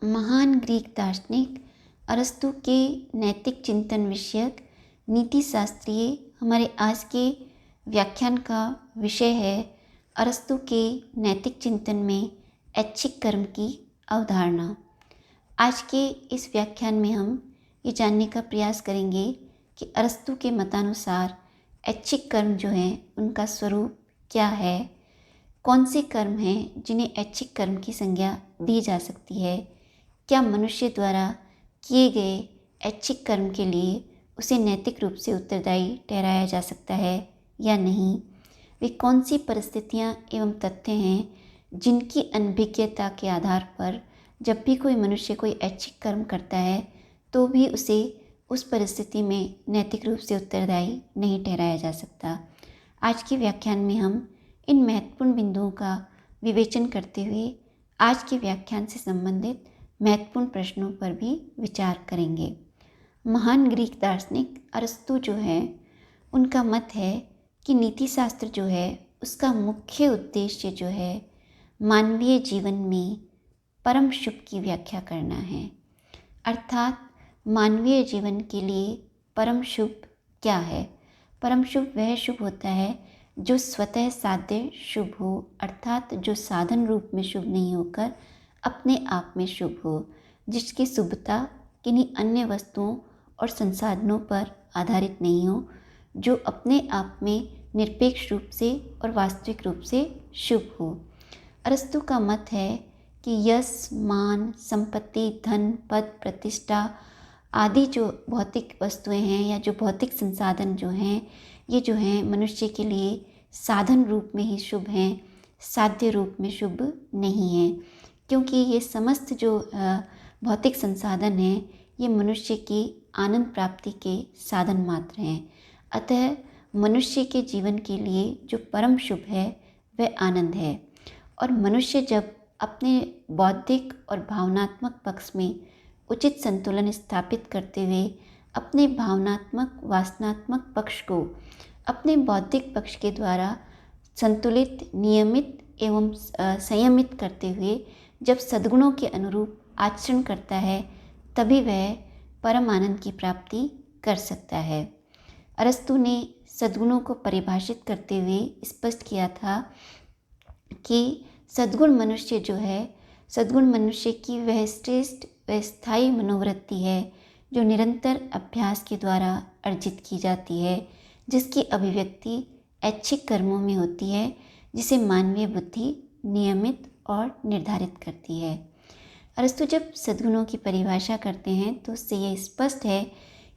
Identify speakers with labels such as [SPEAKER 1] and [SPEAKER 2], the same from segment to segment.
[SPEAKER 1] महान ग्रीक दार्शनिक अरस्तु के नैतिक चिंतन विषयक नीति शास्त्रीय हमारे आज के व्याख्यान का विषय है अरस्तु के नैतिक चिंतन में ऐच्छिक कर्म की अवधारणा। आज के इस व्याख्यान में हम ये जानने का प्रयास करेंगे कि अरस्तु के मतानुसार ऐच्छिक कर्म जो हैं उनका स्वरूप क्या है, कौन से कर्म हैं जिन्हें ऐच्छिक कर्म की संज्ञा दी जा सकती है, क्या मनुष्य द्वारा किए गए ऐच्छिक कर्म के लिए उसे नैतिक रूप से उत्तरदायी ठहराया जा सकता है या नहीं, वे कौन सी परिस्थितियाँ एवं तथ्य हैं जिनकी अनभिज्ञता के आधार पर जब भी कोई मनुष्य कोई ऐच्छिक कर्म करता है तो भी उसे उस परिस्थिति में नैतिक रूप से उत्तरदायी नहीं ठहराया जा सकता। आज के व्याख्यान में हम इन महत्वपूर्ण बिंदुओं का विवेचन करते हुए आज के व्याख्यान से संबंधित महत्वपूर्ण प्रश्नों पर भी विचार करेंगे। महान ग्रीक दार्शनिक अरस्तु जो है उनका मत है कि नीति शास्त्र जो है उसका मुख्य उद्देश्य जो है मानवीय जीवन में परम शुभ की व्याख्या करना है। अर्थात मानवीय जीवन के लिए परम शुभ क्या है? परम शुभ वह शुभ होता है जो स्वतः साध्य शुभ हो, अर्थात जो साधन रूप में शुभ नहीं होकर अपने आप में शुभ हो, जिसकी शुभता किन्हीं अन्य वस्तुओं और संसाधनों पर आधारित नहीं हो, जो अपने आप में निरपेक्ष रूप से और वास्तविक रूप से शुभ हो। अरस्तु का मत है कि यश, मान, संपत्ति, धन, पद, प्रतिष्ठा आदि जो भौतिक वस्तुएं हैं या जो भौतिक संसाधन जो हैं ये जो हैं मनुष्य के लिए साधन रूप में ही शुभ हैं, साध्य रूप में शुभ नहीं हैं, क्योंकि ये समस्त जो भौतिक संसाधन हैं ये मनुष्य की आनंद प्राप्ति के साधन मात्र हैं। अतः मनुष्य के जीवन के लिए जो परम शुभ है वह आनंद है, और मनुष्य जब अपने बौद्धिक और भावनात्मक पक्ष में उचित संतुलन स्थापित करते हुए अपने भावनात्मक वासनात्मक पक्ष को अपने बौद्धिक पक्ष के द्वारा संतुलित, नियमित एवं संयमित करते हुए जब सद्गुणों के अनुरूप आचरण करता है तभी वह परम आनंद की प्राप्ति कर सकता है। अरस्तु ने सद्गुणों को परिभाषित करते हुए स्पष्ट किया था कि सद्गुण मनुष्य जो है, सद्गुण मनुष्य की वह श्रेष्ठ व स्थायी मनोवृत्ति है जो निरंतर अभ्यास के द्वारा अर्जित की जाती है, जिसकी अभिव्यक्ति ऐच्छिक कर्मों में होती है, जिसे मानवीय बुद्धि नियमित और निर्धारित करती है। अरस्तु जब सद्गुणों की परिभाषा करते हैं तो उससे ये स्पष्ट है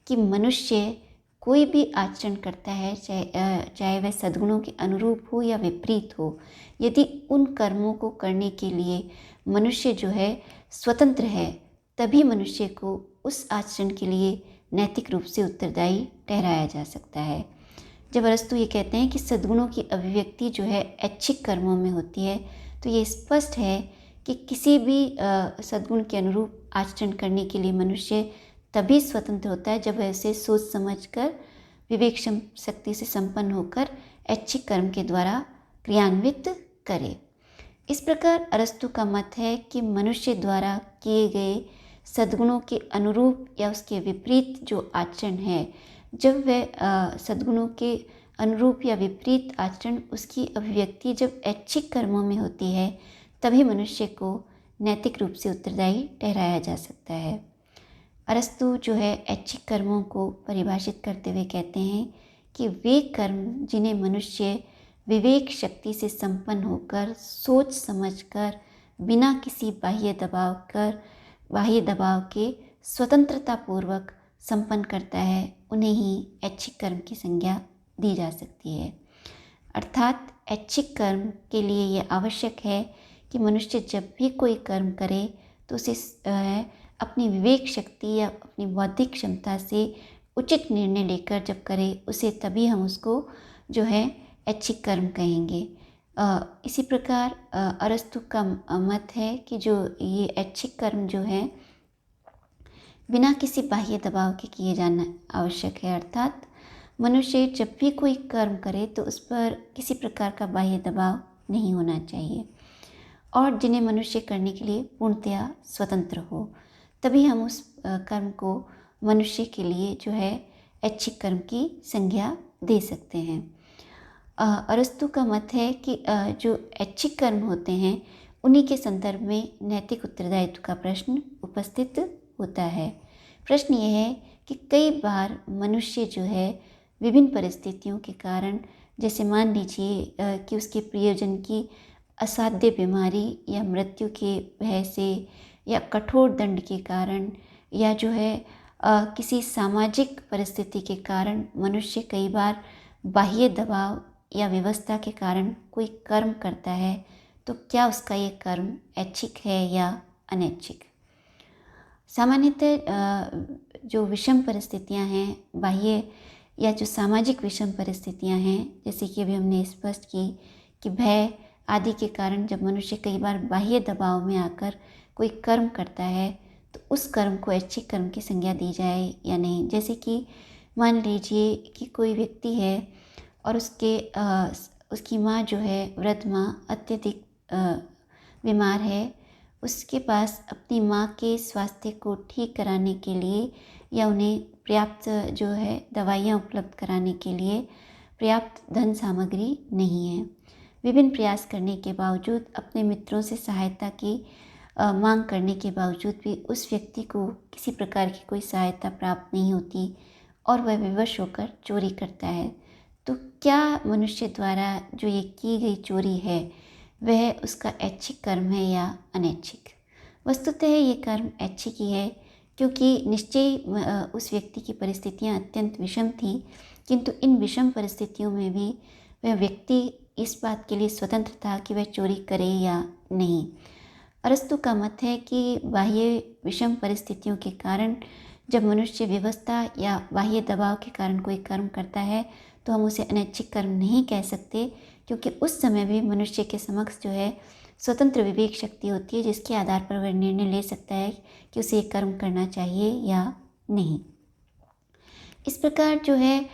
[SPEAKER 1] कि मनुष्य कोई भी आचरण करता है, चाहे वह सद्गुणों के अनुरूप हो या विपरीत हो, यदि उन कर्मों को करने के लिए मनुष्य जो है स्वतंत्र है तभी मनुष्य को उस आचरण के लिए नैतिक रूप से उत्तरदायी ठहराया जा सकता है। जब अरस्तु ये कहते हैं कि सद्गुणों की अभिव्यक्ति जो है ऐच्छिक कर्मों में होती है तो ये स्पष्ट है कि किसी भी सद्गुण के अनुरूप आचरण करने के लिए मनुष्य तभी स्वतंत्र होता है जब वह इसे सोच समझकर विवेक शक्ति से संपन्न होकर ऐच्छिक कर्म के द्वारा क्रियान्वित करे। इस प्रकार अरस्तु का मत है कि मनुष्य द्वारा किए गए सद्गुणों के अनुरूप या उसके विपरीत जो आचरण है, जब वह सद्गुणों के अनुरूप या विपरीत आचरण उसकी अभिव्यक्ति जब ऐच्छिक कर्मों में होती है तभी मनुष्य को नैतिक रूप से उत्तरदायी ठहराया जा सकता है। अरस्तु जो है ऐच्छिक कर्मों को परिभाषित करते हुए कहते हैं कि वे कर्म जिन्हें मनुष्य विवेक शक्ति से संपन्न होकर सोच समझकर बिना किसी बाह्य दबाव के स्वतंत्रतापूर्वक संपन्न करता है उन्हें ही ऐच्छिक कर्म की संज्ञा दी जा सकती है। अर्थात ऐच्छिक कर्म के लिए यह आवश्यक है कि मनुष्य जब भी कोई कर्म करे तो उसे अपनी विवेक शक्ति या अपनी बौद्धिक क्षमता से उचित निर्णय लेकर जब करे उसे तभी हम उसको जो है ऐच्छिक कर्म कहेंगे। इसी प्रकार अरस्तु का मत है कि जो ये ऐच्छिक कर्म जो है बिना किसी बाह्य दबाव के किए जाना आवश्यक है। अर्थात मनुष्य जब भी कोई कर्म करे तो उस पर किसी प्रकार का बाह्य दबाव नहीं होना चाहिए। और जिन्हें मनुष्य करने के लिए पूर्णतया स्वतंत्र हो, तभी हम उस कर्म को मनुष्य के लिए जो है ऐच्छिक कर्म की संज्ञा दे सकते हैं। अरस्तु का मत है कि जो ऐच्छिक कर्म होते हैं उन्हीं के संदर्भ में नैतिक उत्तरदायित्व का प्रश्न उपस्थित होता है। प्रश्न यह है कि कई बार मनुष्य जो है विभिन्न परिस्थितियों के कारण, जैसे मान लीजिए कि उसके प्रियजन की असाध्य बीमारी या मृत्यु के भय से या कठोर दंड के कारण या जो है किसी सामाजिक परिस्थिति के कारण मनुष्य कई बार बाह्य दबाव या व्यवस्था के कारण कोई कर्म करता है, तो क्या उसका ये कर्म ऐच्छिक है या अनैच्छिक। सामान्यतः जो विषम परिस्थितियां हैं, बाह्य या जो सामाजिक विषम परिस्थितियां हैं, जैसे कि अभी हमने स्पष्ट की कि भय आदि के कारण जब मनुष्य कई बार बाह्य दबाव में आकर कोई कर्म करता है, तो उस कर्म को ऐच्छिक कर्म की संज्ञा दी जाए या नहीं। जैसे कि मान लीजिए कि कोई व्यक्ति है और उसकी माँ जो है, वृद्ध माँ अत्यधिक बीमार है, उसके पास अपनी माँ के स्वास्थ्य को ठीक कराने के लिए या उन्हें पर्याप्त जो है दवाइयाँ उपलब्ध कराने के लिए पर्याप्त धन सामग्री नहीं है। विभिन्न प्रयास करने के बावजूद, अपने मित्रों से सहायता की मांग करने के बावजूद भी उस व्यक्ति को किसी प्रकार की कोई सहायता प्राप्त नहीं होती और वह विवश होकर चोरी करता है। तो क्या मनुष्य द्वारा जो ये की गई चोरी है वह उसका ऐच्छिक कर्म है या अनैच्छिक। वस्तुतः ये कर्म ऐच्छिक ही है, क्योंकि निश्चय उस व्यक्ति की परिस्थितियां अत्यंत विषम थी, किंतु इन विषम परिस्थितियों में भी वह व्यक्ति इस बात के लिए स्वतंत्र था कि वह चोरी करे या नहीं। अरस्तु का मत है कि बाह्य विषम परिस्थितियों के कारण जब मनुष्य व्यवस्था या बाह्य दबाव के कारण कोई कर्म करता है, तो हम उसे अनैच्छिक कर्म नहीं कह सकते, क्योंकि उस समय भी मनुष्य के समक्ष जो है स्वतंत्र विवेक शक्ति होती है, जिसके आधार पर वह निर्णय ले सकता है कि उसे एक कर्म करना चाहिए या नहीं। इस प्रकार जो है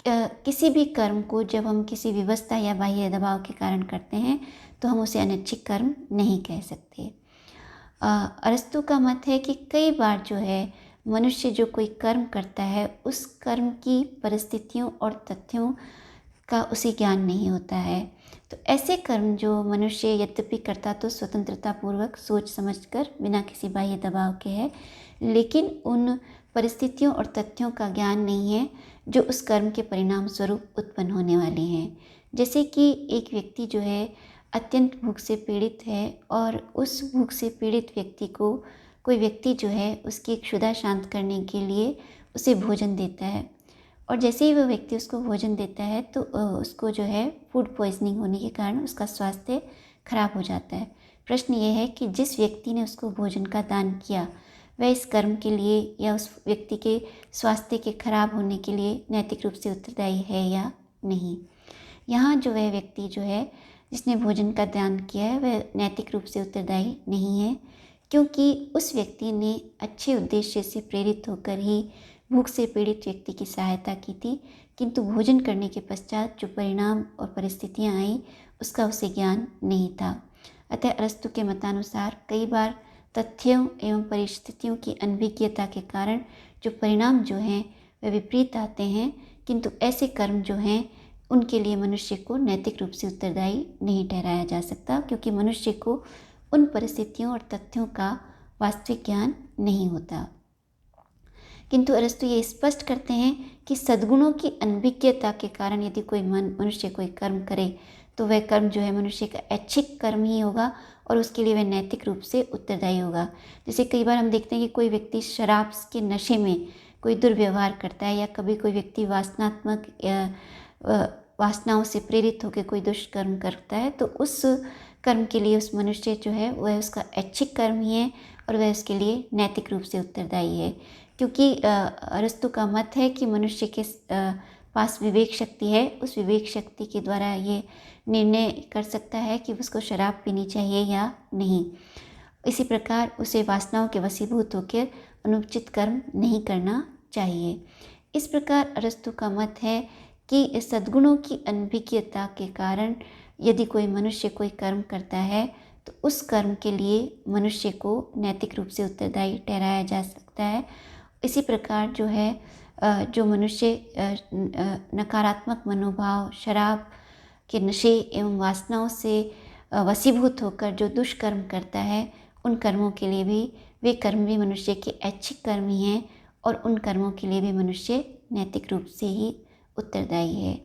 [SPEAKER 1] किसी भी कर्म को जब हम किसी व्यवस्था या बाह्य दबाव के कारण करते हैं, तो हम उसे अनैच्छिक कर्म नहीं कह सकते। अरस्तु का मत है कि कई बार जो है मनुष्य जो कोई कर्म करता है, उस कर्म की परिस्थितियों और तथ्यों का उसे ज्ञान नहीं होता है। तो ऐसे कर्म जो मनुष्य यद्यपि करता तो स्वतंत्रता पूर्वक सोच समझकर बिना किसी बाह्य दबाव के है, लेकिन उन परिस्थितियों और तथ्यों का ज्ञान नहीं है जो उस कर्म के परिणाम स्वरूप उत्पन्न होने वाले हैं। जैसे कि एक व्यक्ति जो है अत्यंत भूख से पीड़ित है और उस भूख से पीड़ित व्यक्ति को कोई व्यक्ति जो है उसकी क्षुधा शांत करने के लिए उसे भोजन देता है, और जैसे ही वह व्यक्ति उसको भोजन देता है तो उसको जो है फूड पॉइजनिंग होने के कारण उसका स्वास्थ्य खराब हो जाता है। प्रश्न ये है कि जिस व्यक्ति ने उसको भोजन का दान किया, वह इस कर्म के लिए या उस व्यक्ति के स्वास्थ्य के खराब होने के लिए नैतिक रूप से उत्तरदायी है या नहीं। यहाँ जो वह व्यक्ति जो है जिसने भोजन का दान किया है, वह नैतिक रूप से उत्तरदायी नहीं है, क्योंकि उस व्यक्ति ने अच्छे उद्देश्य से प्रेरित होकर ही भूख से पीड़ित व्यक्ति की सहायता की थी, किंतु भोजन करने के पश्चात जो परिणाम और परिस्थितियां आई उसका उसे ज्ञान नहीं था। अतः अरस्तु के मतानुसार कई बार तथ्यों एवं परिस्थितियों की अनभिज्ञता के कारण जो परिणाम जो हैं वे विपरीत आते हैं, किंतु ऐसे कर्म जो हैं उनके लिए मनुष्य को नैतिक रूप से उत्तरदायी नहीं ठहराया जा सकता, क्योंकि मनुष्य को उन परिस्थितियों और तथ्यों का वास्तविक ज्ञान नहीं होता। किंतु अरस्तु ये स्पष्ट करते हैं कि सद्गुणों की अनभिज्ञता के कारण यदि कोई मनुष्य कोई कर्म करे, तो वह कर्म जो है मनुष्य का ऐच्छिक कर्म ही होगा और उसके लिए वह नैतिक रूप से उत्तरदायी होगा। जैसे कई बार हम देखते हैं कि कोई व्यक्ति शराब के नशे में कोई दुर्व्यवहार करता है, या कभी कोई व्यक्ति वासनात्मक वासनाओं से प्रेरित होकर कोई दुष्कर्म करता है, तो उस कर्म के लिए उस मनुष्य जो है वह उसका ऐच्छिक कर्म ही है और वह उसके लिए नैतिक रूप से उत्तरदायी है। क्योंकि अरस्तु का मत है कि मनुष्य के पास विवेक शक्ति है, उस विवेक शक्ति के द्वारा ये निर्णय कर सकता है कि उसको शराब पीनी चाहिए या नहीं। इसी प्रकार उसे वासनाओं के वशीभूत होकर अनुचित कर्म नहीं करना चाहिए। इस प्रकार अरस्तु का मत है कि सद्गुणों की अनभिज्ञता के कारण यदि कोई मनुष्य कोई कर्म करता है, तो उस कर्म के लिए मनुष्य को नैतिक रूप से उत्तरदायी ठहराया जा सकता है। इसी प्रकार जो है जो मनुष्य नकारात्मक मनोभाव, शराब के नशे एवं वासनाओं से वशीभूत होकर जो दुष्कर्म करता है, उन कर्मों के लिए भी वे कर्म भी मनुष्य के ऐच्छिक कर्म ही हैं और उन कर्मों के लिए भी मनुष्य नैतिक रूप से ही उत्तरदायी है।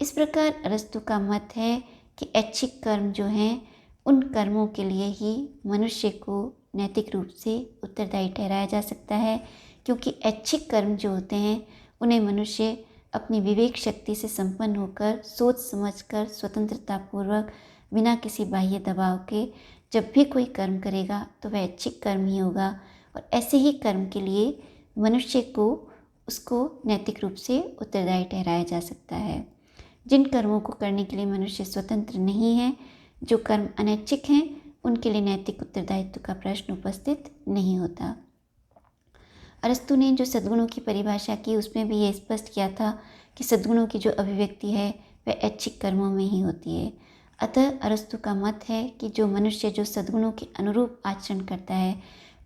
[SPEAKER 1] इस प्रकार अरस्तु का मत है कि ऐच्छिक कर्म जो हैं, उन कर्मों के लिए ही मनुष्य को नैतिक रूप से उत्तरदायी ठहराया जा सकता है, क्योंकि ऐच्छिक कर्म जो होते हैं उन्हें मनुष्य अपनी विवेक शक्ति से संपन्न होकर सोच समझकर स्वतंत्रतापूर्वक बिना किसी बाह्य दबाव के जब भी कोई कर्म करेगा तो वह ऐच्छिक कर्म ही होगा और ऐसे ही कर्म के लिए मनुष्य को उसको नैतिक रूप से उत्तरदायी ठहराया जा सकता है। जिन कर्मों को करने के लिए मनुष्य स्वतंत्र नहीं है, जो कर्म अनैच्छिक हैं, उनके लिए नैतिक उत्तरदायित्व का प्रश्न उपस्थित नहीं होता। अरस्तु ने जो सद्गुणों की परिभाषा की उसमें भी ये स्पष्ट किया था कि सद्गुणों की जो अभिव्यक्ति है वह ऐच्छिक कर्मों में ही होती है। अतः अरस्तु का मत है कि जो मनुष्य जो सद्गुणों के अनुरूप आचरण करता है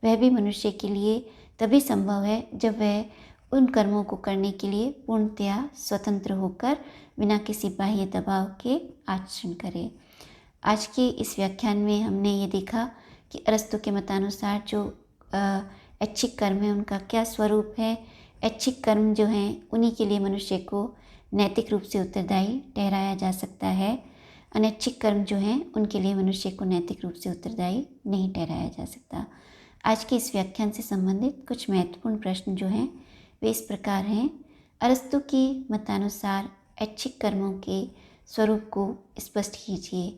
[SPEAKER 1] वह भी मनुष्य के लिए तभी संभव है जब वह उन कर्मों को करने के लिए पूर्णतया स्वतंत्र होकर बिना किसी बाह्य दबाव के आचरण करे। आज के इस व्याख्यान में हमने ये देखा कि अरस्तु के मतानुसार जो ऐच्छिक कर्म है उनका क्या स्वरूप है। ऐच्छिक कर्म जो हैं उन्हीं के लिए मनुष्य को नैतिक रूप से उत्तरदायी ठहराया जा सकता है। अनैच्छिक कर्म जो हैं उनके लिए मनुष्य को नैतिक रूप से उत्तरदायी नहीं ठहराया जा सकता। आज के इस व्याख्यान से संबंधित कुछ महत्वपूर्ण प्रश्न जो हैं वे इस प्रकार हैं। अरस्तु की मतानुसार ऐच्छिक कर्मों के स्वरूप को स्पष्ट कीजिए।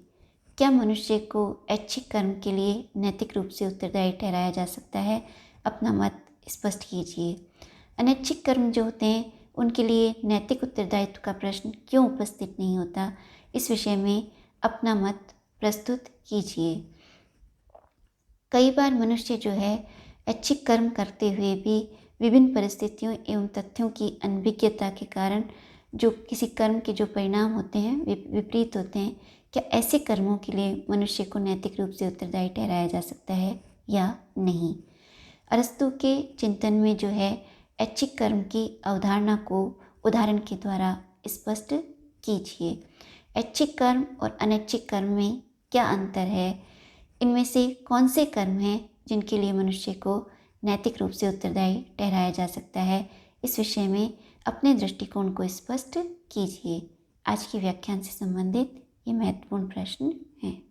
[SPEAKER 1] क्या मनुष्य को ऐच्छिक कर्म के लिए नैतिक रूप से उत्तरदायी ठहराया जा सकता है? अपना मत स्पष्ट कीजिए। अनैच्छिक कर्म जो होते हैं उनके लिए नैतिक उत्तरदायित्व का प्रश्न क्यों उपस्थित नहीं होता? इस विषय में अपना मत प्रस्तुत कीजिए। कई बार मनुष्य जो है ऐच्छिक कर्म करते हुए भी विभिन्न परिस्थितियों एवं तथ्यों की अनभिज्ञता के कारण जो किसी कर्म के जो परिणाम होते हैं विपरीत होते हैं। क्या ऐसे कर्मों के लिए मनुष्य को नैतिक रूप से उत्तरदायी ठहराया जा सकता है या नहीं? अरस्तु के चिंतन में जो है ऐच्छिक कर्म की अवधारणा को उदाहरण के द्वारा स्पष्ट कीजिए। ऐच्छिक कर्म और अनैच्छिक कर्म में क्या अंतर है? इनमें से कौन से कर्म हैं जिनके लिए मनुष्य को नैतिक रूप से उत्तरदायी ठहराया जा सकता है? इस विषय में अपने दृष्टिकोण को स्पष्ट कीजिए। आज के व्याख्यान से संबंधित ये महत्वपूर्ण प्रश्न हैं।